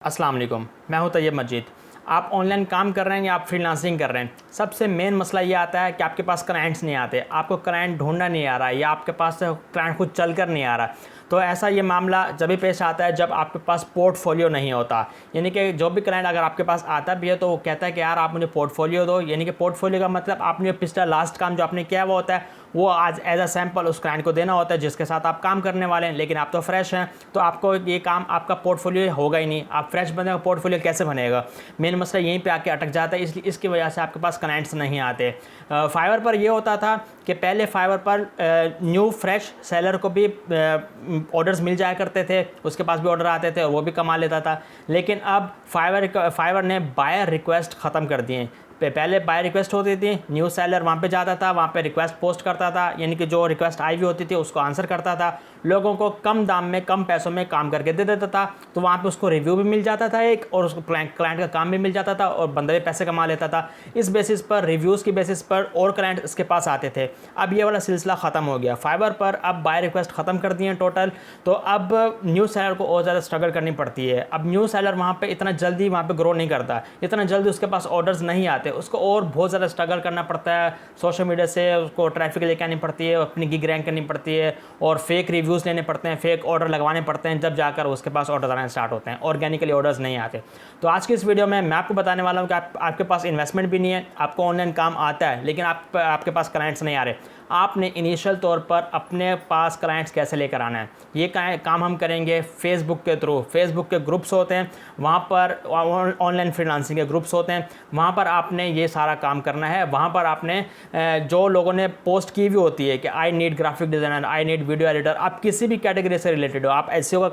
अस्सलाम वालेकुम, मैं हूं तैयब मजीद। आप ऑनलाइन काम कर रहे हैं या आप फ्रीलांसिंग कर रहे हैं, सबसे मेन मसला ये आता है कि आपके पास क्लाइंट्स नहीं आते, आपको क्लाइंट ढूंढना नहीं आ रहा है या आपके पास क्लाइंट खुद चल कर नहीं आ रहा। तो ऐसा ये मामला जब भी पेश आता है जब आपके पास पोर्टफोलियो नहीं होता। यानी कि जो भी क्लाइंट अगर आपके पास आता भी है तो वो कहता है कि यार आप मुझे पोर्टफोलियो दो। यानी कि पोर्टफोलियो का मतलब आपने पिछला लास्ट काम जो आपने किया हुआ होता है वो आज एज अ सैम्पल उस क्लाइंट को देना होता है जिसके साथ आप काम करने वाले हैं। लेकिन आप तो फ्रेश हैं तो आपको ये काम आपका पोर्टफोलियो होगा ही नहीं। आप फ्रेश बनेगा, पोर्टफोलियो कैसे बनेगा? मेन मसला यहीं पे आके अटक जाता है, इसलिए इसकी वजह से आपके पास क्लाइंट्स नहीं आते। फाइवर पर ये होता था कि पहले फाइवर पर न्यू फ्रेश सेलर को भी ऑर्डर्स मिल जाया करते थे, उसके पास भी ऑर्डर आते थे और वो भी कमा लेता था। लेकिन अब फाइवर ने बायर रिक्वेस्ट ख़त्म कर दिए। पहले बाय रिक्वेस्ट होती थी, न्यू सेलर वहाँ पे जाता था, वहाँ पे रिक्वेस्ट पोस्ट करता था, यानी कि जो रिक्वेस्ट आई हुई होती थी उसको आंसर करता था, लोगों को कम दाम में कम पैसों में काम करके दे देता था। तो वहाँ पे उसको रिव्यू भी मिल जाता था एक, और उसको क्लाइंट का काम भी मिल जाता था और बंदा भी पैसे कमा लेता था। इस बेसिस पर, रिव्यूज़ की बेसिस पर और क्लाइंट इसके पास आते थे। अब ये वाला सिलसिला ख़त्म हो गया। फाइवर पर अब बाय रिक्वेस्ट ख़त्म कर दिए टोटल। तो अब न्यू सेलर को और ज़्यादा स्ट्रगल करनी पड़ती है। अब न्यू सेलर वहाँ पर इतना जल्दी वहाँ पर ग्रो नहीं करता, इतना जल्दी उसके पास ऑर्डर्स नहीं आते, उसको और बहुत ज़्यादा स्ट्रगल करना पड़ता है। सोशल मीडिया से उसको ट्रैफिक लेके आनी पड़ती है, अपनी गिग रैंक करनी पड़ती है और फेक रिव्यूज़ लेने पड़ते हैं, फेक ऑर्डर लगवाने पड़ते हैं, जब जाकर उसके पास ऑर्डर आना स्टार्ट होते हैं। ऑर्गेनिकली ऑर्डर्स नहीं आते। तो आज की इस वीडियो में मैं आपको बताने वाला हूँ कि आपके पास इन्वेस्टमेंट भी नहीं है, आपको ऑनलाइन काम आता है लेकिन आपके पास क्लाइंट्स नहीं आ रहे। आपने इनिशियल तौर पर अपने पास क्लाइंट्स कैसे लेकर आना है, ये काम हम करेंगे फेसबुक के थ्रू। फेसबुक के ग्रुप्स होते हैं, वहाँ पर ऑनलाइन फ्रीलांसिंग के ग्रुप्स होते हैं, वहाँ पर आपने ये सारा काम करना है। वहाँ पर आपने जो लोगों ने पोस्ट की भी होती है कि I need graphic designer, I need video editor, आप किसी भी कैटेगरी से रिलेटेड हो, आप एसईओ का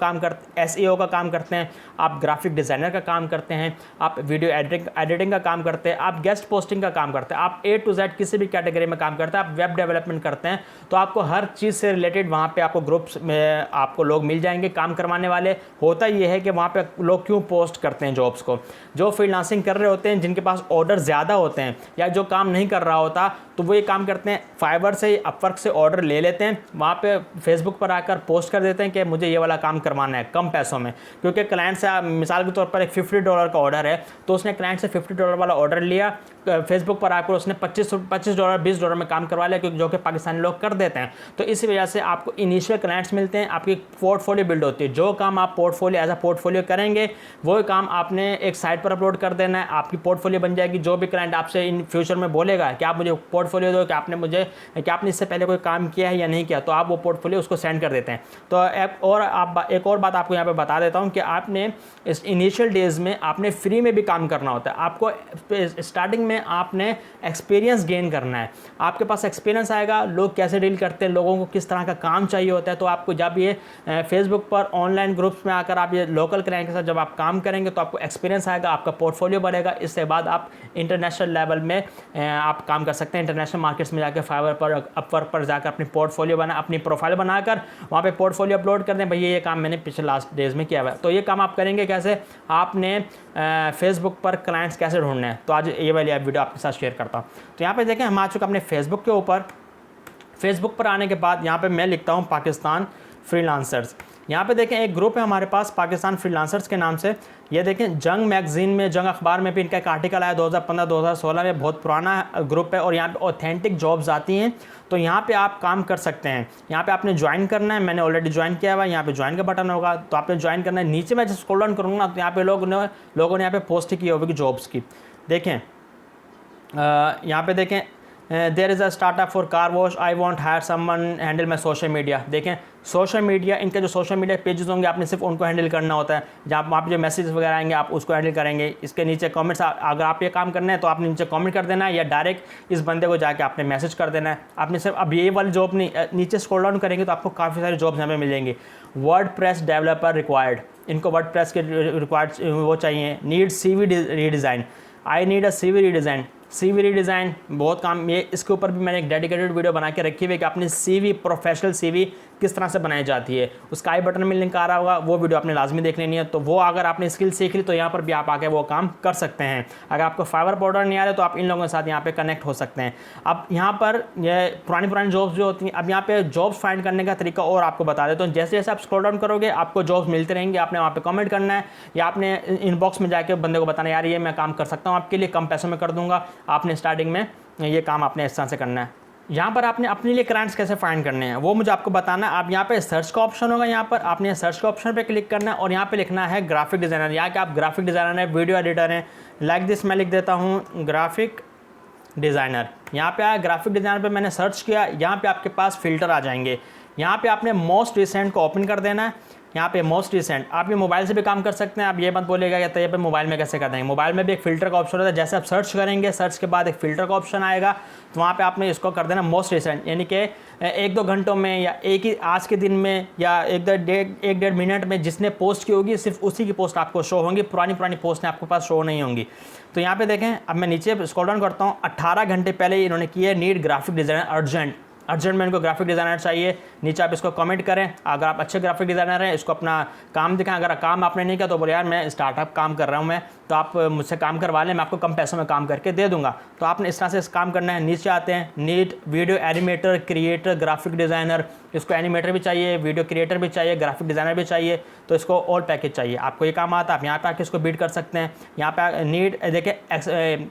काम करते हैं, आप ग्राफिक डिज़ाइनर का काम करते हैं, आप वीडियो एडिटिंग का काम करते हैं, आप गेस्ट पोस्टिंग का काम करते हैं, आप A to Z किसी भी कैटेगरी में काम करते हैं, आप वेब डेवलपमेंट करते हैं, तो आपको हर चीज़ से रिलेटेड वहाँ पे आपको ग्रुप्स में आपको लोग मिल जाएंगे काम करवाने वाले। होता ये है कि वहाँ पे लोग क्यों पोस्ट करते हैं जॉब्स को, जो फ्रीलांसिंग कर रहे होते हैं, जिनके पास ऑर्डर ज़्यादा होते हैं या जो काम नहीं कर रहा होता, तो वो ये काम करते हैं फाइवर से, अपवर्क से ऑर्डर ले लेते हैं, वहाँ पे फेसबुक पर आकर पोस्ट कर देते हैं कि मुझे ये वाला काम करवाना है कम पैसों में। क्योंकि क्लाइंट से मिसाल के तौर पर एक $50 का ऑर्डर है, तो उसने क्लाइंट से $50 वाला ऑर्डर लिया, फेसबुक पर आकर उसने $25 $20 में काम करवा लिया, क्योंकि जो कि पाकिस्तानी लोग कर देते हैं। तो इसी वजह से आपको इनिशियल क्लाइंट्स मिलते हैं, आपकी पोर्टफोलियो बिल्ड होती है। जो काम आप पोर्टफोलियो एज अ पोर्टफोलियो करेंगे वो काम आपने एक साइट पर अपलोड कर देना है, आपकी पोर्टफोलियो बन जाएगी। जो भी क्लाइंट आपसे इन फ्यूचर में बोलेगा कि आप मुझे पोर्टफोलियो दो, कि आपने इससे पहले कोई काम किया है या नहीं किया, तो आप वो पोर्टफोलियो उसको सेंड कर देते हैं। तो एक और बात आपको यहाँ पे बता देता हूँ कि आपने इस इनिशियल डेज में आपने फ्री में भी काम करना होता है। आपको स्टार्टिंग में आपने एक्सपीरियंस गेन करना है। आपके पास एक्सपीरियंस आएगा, लोग कैसे डील करते हैं, लोगों को किस तरह का काम चाहिए होता है। तो आपको जब ये फेसबुक पर ऑनलाइन ग्रुप्स में आकर आप ये लोकल क्लाइंट के साथ जब आप काम करेंगे तो आपको एक्सपीरियंस आएगा, आपका पोर्टफोलियो बढ़ेगा। इससे बाद आप इंटरनेशनल लेवल में आप काम कर सकते हैं। इंटरनेशनल मार्केट्स में जाकर फाइवर पर, अपवर्क पर जाकर अपनी प्रोफाइल बनाकर वहाँ पे पोर्टफोलियो अपलोड कर दें, भैया ये काम मैंने पिछले लास्ट डेज में किया हुआ है। तो ये काम आप करेंगे कैसे, आपने फेसबुक पर क्लाइंट्स कैसे ढूंढने हैं, तो आज ये वाली वीडियो आपके साथ शेयर करता हूँ। तो यहाँ पे देखें, हम आ चुके अपने फेसबुक के ऊपर। फेसबुक पर आने के बाद यहाँ पे मैं लिखता हूँ पाकिस्तान फ्रीलांसर्स। यहाँ पे देखें एक ग्रुप है हमारे पास पाकिस्तान फ्रीलांसर्स के नाम से। ये देखें जंग मैगज़ीन में, जंग अखबार में भी इनका एक आर्टिकल आया 2015-2016 में। बहुत पुराना ग्रुप है और यहाँ पे ऑथेंटिक जॉब्स आती हैं। तो यहाँ पे आप काम कर सकते हैं। यहाँ पे आपने ज्वाइन करना है, मैंने ऑलरेडी ज्वाइन किया हुआ है। यहाँ पे ज्वाइन का बटन होगा तो आपने ज्वाइन करना है। नीचे मैं जब स्क्रॉल डाउन करूँगा तो यहाँ पे लोगों ने यहाँ पे पोस्ट की होगी जॉब्स की। देखें यहाँ पे देखें, there is a startup for car wash, I want hire someone handle my social media. देखें सोशल मीडिया, इनके जो सोशल मीडिया पेजेस होंगे आपने सिर्फ उनको हैंडल करना होता है। जहाँ वहाँ पे जो मैसेज वगैरह आएंगे आप उसको हैंडल करेंगे। इसके नीचे कमेंट्स, अगर आप ये काम करना है तो आपने नीचे कमेंट कर देना है या डायरेक्ट इस बंदे को जाके आपने मैसेज कर देना है। आपने सिर्फ अब ये वाली जॉब नहीं, नीचे स्क्रॉल डाउन करेंगे तो आपको काफ़ी सारी जॉब्स यहाँ पे मिलेंगी। वर्डप्रेस डेवलपर रिक्वायर्ड, इनको वर्डप्रेस के रिक्वायर्ड वो चाहिए। Need CV redesign, I need a CV redesign. CV redesign बहुत काम, ये इसके ऊपर भी मैंने एक डेडिकेटेड वीडियो बना के रखी हुई है कि अपनी CV, प्रोफेशनल CV किस तरह से बनाई जाती है, उसका आई बटन में लिंक आ रहा होगा, वो वीडियो आपने लाजमी देख लेनी है। तो वो अगर आपने स्किल सीख ली तो यहाँ पर भी आप आके वो काम कर सकते हैं। अगर आपको फाइवर पाउडर नहीं आ रहा तो आप इन लोगों के साथ यहाँ पे कनेक्ट हो सकते हैं। अब यहाँ पर ये पुरानी जॉब्स जो होती हैं, अब यहाँ पे जॉब्स फाइंड करने का तरीका और आपको बता देता हूँ। जैसे जैसे आप स्क्रॉल डाउन करोगे आपको जॉब्स मिलते रहेंगे, आपने वहाँ पे कमेंट करना है या आपने इनबॉक्स में जाके बंदे को बताना यार ये मैं काम कर सकता हूँ आपके लिए, कम पैसों में कर दूंगा। आपने स्टार्टिंग में ये काम आपने इस तरह से करना है। यहाँ पर आपने अपने लिए क्लाइंट्स कैसे फाइंड करने हैं वो मुझे आपको बताना है। आप यहाँ पे सर्च का ऑप्शन होगा, यहाँ पर आपने सर्च का ऑप्शन पे क्लिक करना है और यहाँ पे लिखना है ग्राफिक डिज़ाइनर। यहाँ के आप ग्राफिक डिज़ाइनर हैं, वीडियो एडिटर हैं, लाइक दिस मैं लिख देता हूँ ग्राफिक डिज़ाइनर। यहाँ पे आया ग्राफिक डिज़ाइनर पे मैंने सर्च किया, यहाँ पे आपके पास फ़िल्टर आ जाएंगे। यहाँ पे आपने मोस्ट रिसेंट को ओपन कर देना है। यहाँ पे मोस्ट रिसेंट आप ये मोबाइल से भी काम कर सकते हैं। आप ये मत बोलेगा कि ये पे मोबाइल में कैसे कर देंगे, मोबाइल में भी एक फ़िल्टर का ऑप्शन होता है। जैसे आप सर्च करेंगे, सर्च के बाद एक फ़िल्टर का ऑप्शन आएगा, तो वहाँ पे आपने इसको कर देना मोस्ट रिसेंट, यानी कि 1-2 घंटों में या एक ही आज के दिन में या 1-1.5 मिनट में जिसने पोस्ट की होगी सिर्फ उसी की पोस्ट आपको शो होंगी, पुरानी पोस्टें आपके पास शो नहीं होंगी। तो यहाँ पे देखें, अब मैं नीचे स्क्रॉल डाउन करता हूँ, 18 घंटे पहले इन्होंने किया नीड ग्राफिक डिज़ाइनर अर्जेंट में इनको ग्राफिक डिज़ाइनर चाहिए। नीचे आप इसको कमेंट करें, अगर आप अच्छे ग्राफिक डिज़ाइनर हैं इसको अपना काम दिखाएं। अगर काम आपने नहीं किया तो बोले यार मैं स्टार्टअप काम कर रहा हूँ मैं, तो आप मुझसे काम करवा लें, मैं आपको कम पैसों में काम करके दे दूंगा। तो आपने इस तरह से काम करना है। नीचे आते हैं need video animator creator graphic designer, इसको एनिमेटर भी चाहिए, वीडियो क्रिएटर भी चाहिए, ग्राफिक डिज़ाइनर भी चाहिए, तो इसको ऑल पैकेज चाहिए। आपको ये काम आता है, आप यहाँ पे आके इसको बीट कर सकते हैं। यहाँ पे नीड देखिए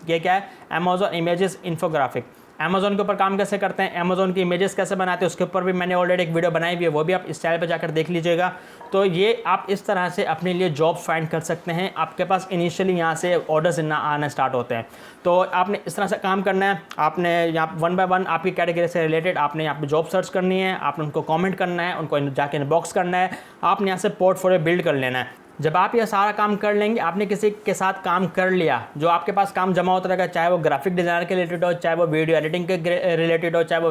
ये क्या है, अमेज़न इमेजेस इन्फोग्राफिक। अमेज़न के ऊपर काम कैसे करते हैं, अमेज़न की इमेजेस कैसे बनाते हैं, उसके ऊपर भी मैंने ऑलरेडी एक वीडियो बनाई हुई है, वो भी आप इस चैनल पे जाकर देख लीजिएगा। तो ये आप इस तरह से अपने लिए जॉब फाइंड कर सकते हैं। आपके पास इनिशियली यहाँ से ऑर्डर्स आना स्टार्ट होते हैं, तो आपने इस तरह से काम करना है। आपने यहाँ 1 बाय 1 आपकी कैटेगरी से रिलेटेड आपने यहाँ पे जॉब सर्च करनी है, आपने उनको कमेंट करना है, उनको जाके इनबॉक्स करना है, आपने यहाँ से पोर्टफोलियो बिल्ड कर लेना है। जब आप ये सारा काम कर लेंगे, आपने किसी के साथ काम कर लिया, जो आपके पास काम जमा होता रहेगा, चाहे वो ग्राफिक डिज़ाइनर के रिलेटेड हो, चाहे वो वीडियो एडिटिंग के रिलेटेड हो, चाहे वो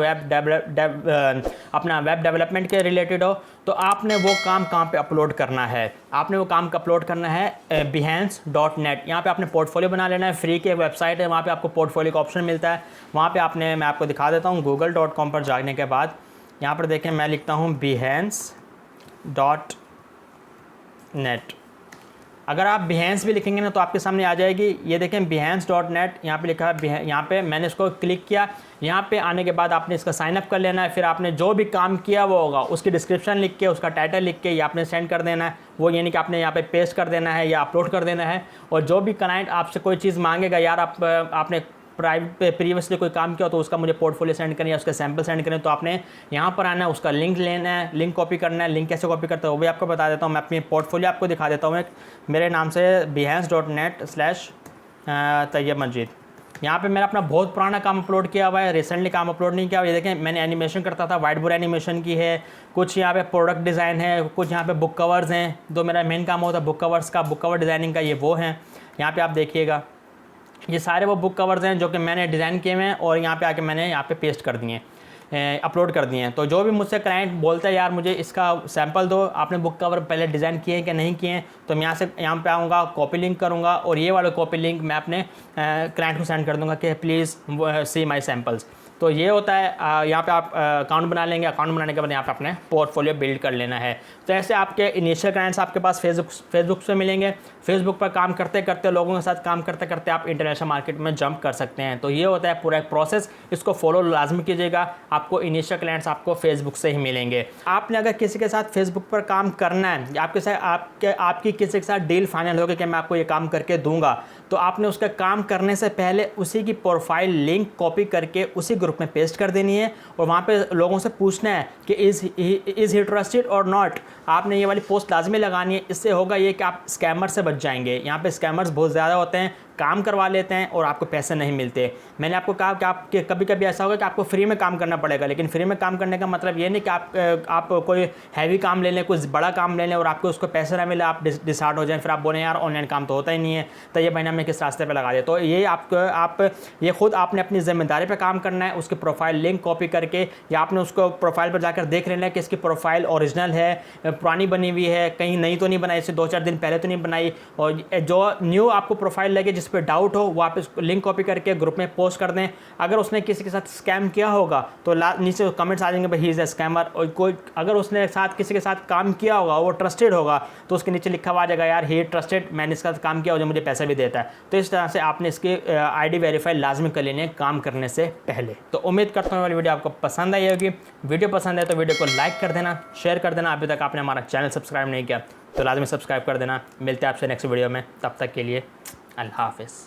अपना वेब डेवलपमेंट के रिलेटेड हो, तो आपने वो काम कहाँ पे अपलोड करना है। आपने वो काम का अपलोड करना है behance.net। यहाँ पे आपने पोर्टफोलियो बना लेना है, फ्री की वेबसाइट है, वहाँ पे आपको पोर्टफोलियो का ऑप्शन मिलता है। वहाँ पे आपने, मैं आपको दिखा देता हूँ, google.com पर जाने के बाद यहाँ पर देखें मैं लिखता हूँ behance.net। अगर आप behance भी लिखेंगे ना तो आपके सामने आ जाएगी। ये देखें behance.net, यहाँ पे लिखा है, यहाँ पे मैंने इसको क्लिक किया। यहाँ पे आने के बाद आपने इसका साइन अप कर लेना है। फिर आपने जो भी काम किया वो होगा, उसकी डिस्क्रिप्शन लिख के, उसका टाइटल लिख के, ये आपने सेंड कर देना है। वो यानी कि आपने यहाँ पे पेस्ट कर देना है या अपलोड कर देना है। और जो भी क्लाइंट आपसे कोई चीज़ मांगेगा, यार आपने प्रीवियसली कोई काम किया तो उसका मुझे पोर्टफोलियो सेंड करें या उसका सैंपल सेंड करें, तो आपने यहाँ पर आना है, उसका लिंक लेना है, लिंक कॉपी करना है। लिंक कैसे कॉपी करता है वो भी आपको बता देता हूँ। मैं अपनी पोर्टफोलियो आपको दिखा देता हूँ। मेरे नाम से behance.net/तैयब मजीद। यहाँ पे मैंने अपना बहुत पुराना काम अपलोड किया हुआ है, रिसेंटली काम अपलोड नहीं किया हुआ। ये देखें मैंने एनिमेशन करता था, वाइट बोर्ड एनिमेशन की है, कुछ यहाँ पे प्रोडक्ट डिज़ाइन है, कुछ यहाँ पे बुक कवर्स हैं। जो मेरा मेन काम होता है बुक कवर्स का, बुक कवर डिज़ाइनिंग का, ये वो हैं। यहाँ पे आप देखिएगा ये सारे वो बुक कवर्स हैं जो कि मैंने डिज़ाइन किए हुए हैं और यहाँ पे आके मैंने यहाँ पे पेस्ट कर दिए, अपलोड कर दिए हैं। तो जो भी मुझसे क्लाइंट बोलता है यार मुझे इसका सैंपल दो, आपने बुक कवर पहले डिज़ाइन किए हैं कि नहीं किए हैं, तो मैं यहाँ पे आऊँगा, कॉपी लिंक करूँगा और ये वाला कॉपी लिंक मैं अपने क्लाइंट को सेंड कर दूँगा कि प्लीज़ सी माई सैम्पल्स। तो ये होता है। यहाँ पे आप अकाउंट बना लेंगे, अकाउंट बनाने के बाद यहाँ पे अपने पोर्टफोलियो बिल्ड कर लेना है। तो ऐसे आपके इनिशियल क्लाइंट्स आपके पास फेसबुक से मिलेंगे। फेसबुक पर काम करते करते, लोगों के साथ काम करते करते आप इंटरनेशनल मार्केट में जंप कर सकते हैं। तो ये होता है पूरा एक प्रोसेस, इसको फॉलो लाजमी कीजिएगा। आपको इनिशियल क्लाइंट्स आपको फेसबुक से ही मिलेंगे। आपने अगर किसी के साथ फेसबुक पर काम करना है, आपके साथ आपकी किसी के साथ डील फाइनल होगी कि मैं आपको ये काम करके दूंगा, तो आपने उसका काम करने से पहले उसी की प्रोफाइल लिंक कॉपी करके उसी ग्रुप में पेस्ट कर देनी है और वहाँ पे लोगों से पूछना है कि इज़ ही ट्रस्टेड और नॉट। आपने ये वाली पोस्ट लाजमी लगानी है। इससे होगा ये कि आप स्कैमर से बच जाएंगे। यहाँ पे स्कैमर्स बहुत ज़्यादा होते हैं, काम करवा लेते हैं और आपको पैसे नहीं मिलते। मैंने आपको कहा कि आपके कभी कभी ऐसा होगा कि आपको फ्री में काम करना पड़ेगा, लेकिन फ्री में काम करने का मतलब ये नहीं कि आप कोई हैवी काम ले लें, कुछ बड़ा काम ले लें और आपको उसको पैसे ना मिले, आप डिसहार्ट हो जाएं, फिर आप बोलें यार ऑनलाइन काम तो होता ही नहीं है, तो ये महीना हमने किस रास्ते पर लगा दिया। तो ये आप ये खुद आपने अपनी ज़िम्मेदारी पर काम करना है। उसकी प्रोफाइल लिंक कॉपी करके या आपने उसको प्रोफाइल पर जाकर देख लेना है कि इसकी प्रोफाइल ओरिजिनल है, पुरानी बनी हुई है, कहीं नई तो नहीं बनाई, इससे 2-4 दिन पहले तो नहीं बनाई, और जो न्यू आपको प्रोफाइल लगे किसी पे डाउट हो वो आप इस लिंक कॉपी करके ग्रुप में पोस्ट कर दें। अगर उसने किसी के साथ स्कैम किया होगा तो नीचे कमेंट्स आ जाएंगे भाई ही इज़ अ स्कैमर, और कोई अगर उसने किसी के साथ काम किया होगा, वो ट्रस्टेड होगा, तो उसके नीचे लिखा हुआ आ जाएगा यार ही ट्रस्टेड, मैंने इसका काम किया और जो मुझे पैसा भी देता है। तो इस तरह से आपने इसकी ID वेरीफाई लाजमी कर लेनी है काम करने से पहले। तो उम्मीद करता हूँ वाली वीडियो आपको पसंद आई होगी। वीडियो पसंद है तो वीडियो को लाइक कर देना, शेयर कर देना। अभी तक आपने हमारा चैनल सब्सक्राइब नहीं किया तो लाजमी सब्सक्राइब कर देना। मिलते हैं आपसे नेक्स्ट वीडियो में, तब तक के लिए अल्लाह हाफ़िज़।